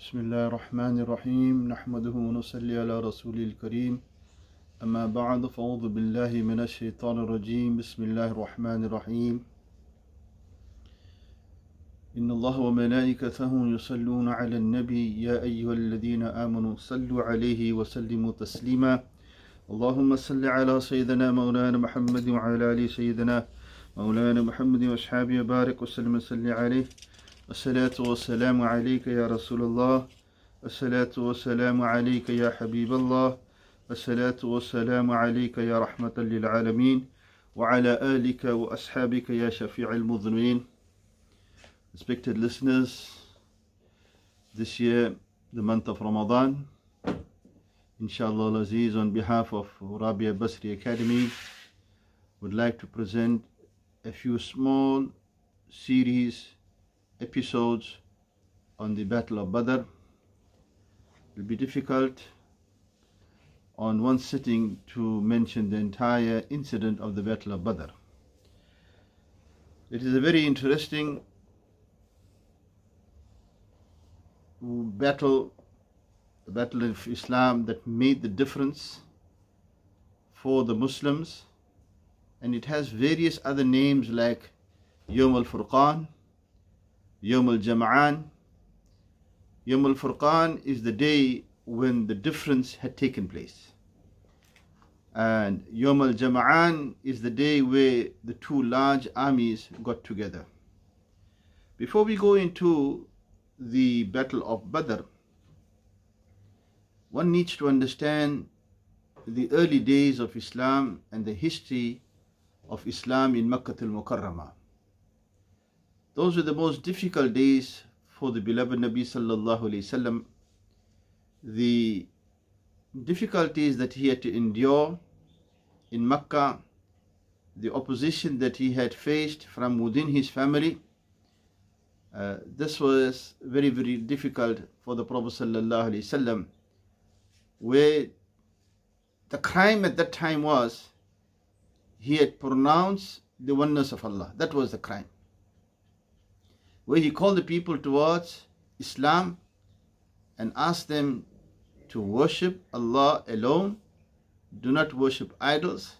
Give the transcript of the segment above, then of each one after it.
بسم الله الرحمن الرحيم نحمده ونصلي على رسول الكريم أما بعد فأعوذ بالله من الشيطان الرجيم بسم الله الرحمن الرحيم إن الله وملائكته يصلون على النبي يا أيها الذين آمنوا صلوا عليه وسلموا تسليما اللهم صل على سيدنا مولانا محمد وعلى آل سيدنا مولانا محمد وأصحابه وبارك وسلم صل عليه الصلاة والسلام عليك يا رسول الله الصلاة والسلام عليك يا حبيب الله الصلاة والسلام عليك يا رحمة للعالمين وعلى آلك وأصحابك يا شفيع المذنبين. Respected listeners, this year, the month of Ramadan, inshallah Aziz, on behalf of Rabia Basri Academy, would like to present a few small series episodes on the Battle of Badr. It will be difficult on one sitting to mention the entire incident of the Battle of Badr. It is a very interesting battle, the battle of Islam that made the difference for the Muslims, and it has various other names like Yawm al-Furqan, Yawm al-Jama'an. Yawm al-Furqan is the day when the difference had taken place, and Yawm al-Jama'an is the day where the two large armies got together. Before we go into the Battle of Badr, one needs to understand the early days of Islam and the history of Islam in Makkah al-Mukarramah. Those were the most difficult days for the beloved Nabi sallallahu alaihi wasallam. The difficulties that he had to endure in Makkah, the opposition that he had faced from within his family, this was very, very difficult for the Prophet sallallahu alaihi wasallam, where the crime at that time was he had pronounced the oneness of Allah. That was the crime, where he called the people towards Islam and asked them to worship Allah alone, do not worship idols.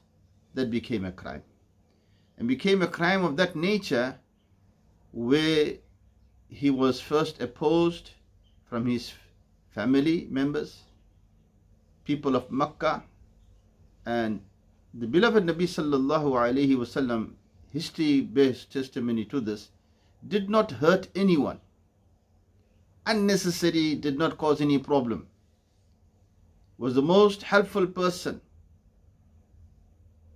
That became a crime, and became a crime of that nature where he was first opposed from his family members, people of Makkah, and the beloved Nabi sallallahu alaihi wasallam, history bears testimony to this, did not hurt anyone, unnecessary, did not cause any problem, was the most helpful person,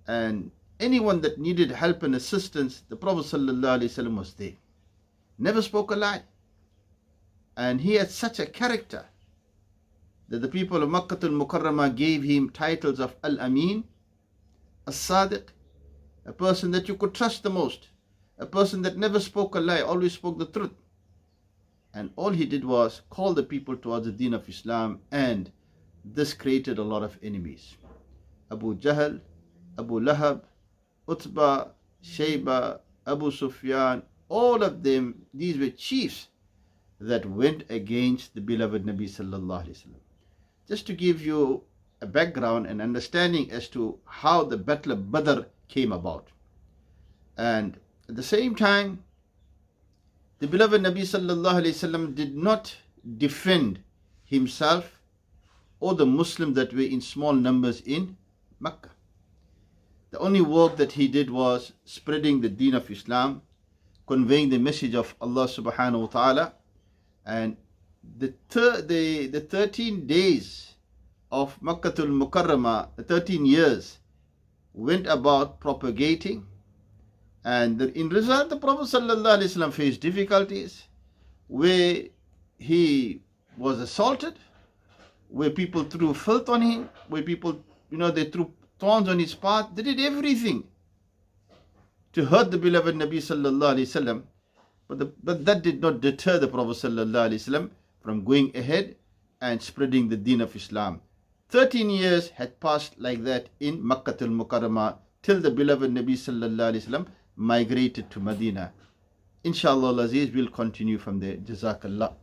and anyone that needed help and assistance, the Prophet sallallahu alaihi wasallam was there. Never spoke a lie, and he had such a character that the people of Makkah al-Mukarramah gave him titles of Al-Amin, As-Sadiq, a person that you could trust the most, a person that never spoke a lie, always spoke the truth. And all he did was call the people towards the deen of Islam, and this created a lot of enemies. Abu Jahl, Abu Lahab, Utbah, Shayba, Abu Sufyan, all of them, these were chiefs that went against the beloved Nabi sallallahu alaihi wasallam. Just to give you a background and understanding as to how the Battle of Badr came about. And at the same time, the beloved Nabi sallallahu alaihi wasallam did not defend himself or the Muslims that were in small numbers in Makkah. The only work that he did was spreading the deen of Islam, conveying the message of Allah subhanahu wa ta'ala. And the 13 days of Makkah al-Mukarramah, the 13 years, went about propagating, and in result the Prophet sallallahu alaihi wasallam faced difficulties, where he was assaulted, where people threw filth on him, where people, they threw thorns on his path. They did everything to hurt the beloved Nabi sallallahu alaihi wasallam, but that did not deter the Prophet sallallahu alaihi wasallam from going ahead and spreading the deen of Islam. 13 years had passed like that in Makkah al-Mukarramah till the beloved Nabi sallallahu alaihi wasallam migrated to Medina. Inshallah Aziz, we'll continue from there. Jazakallah.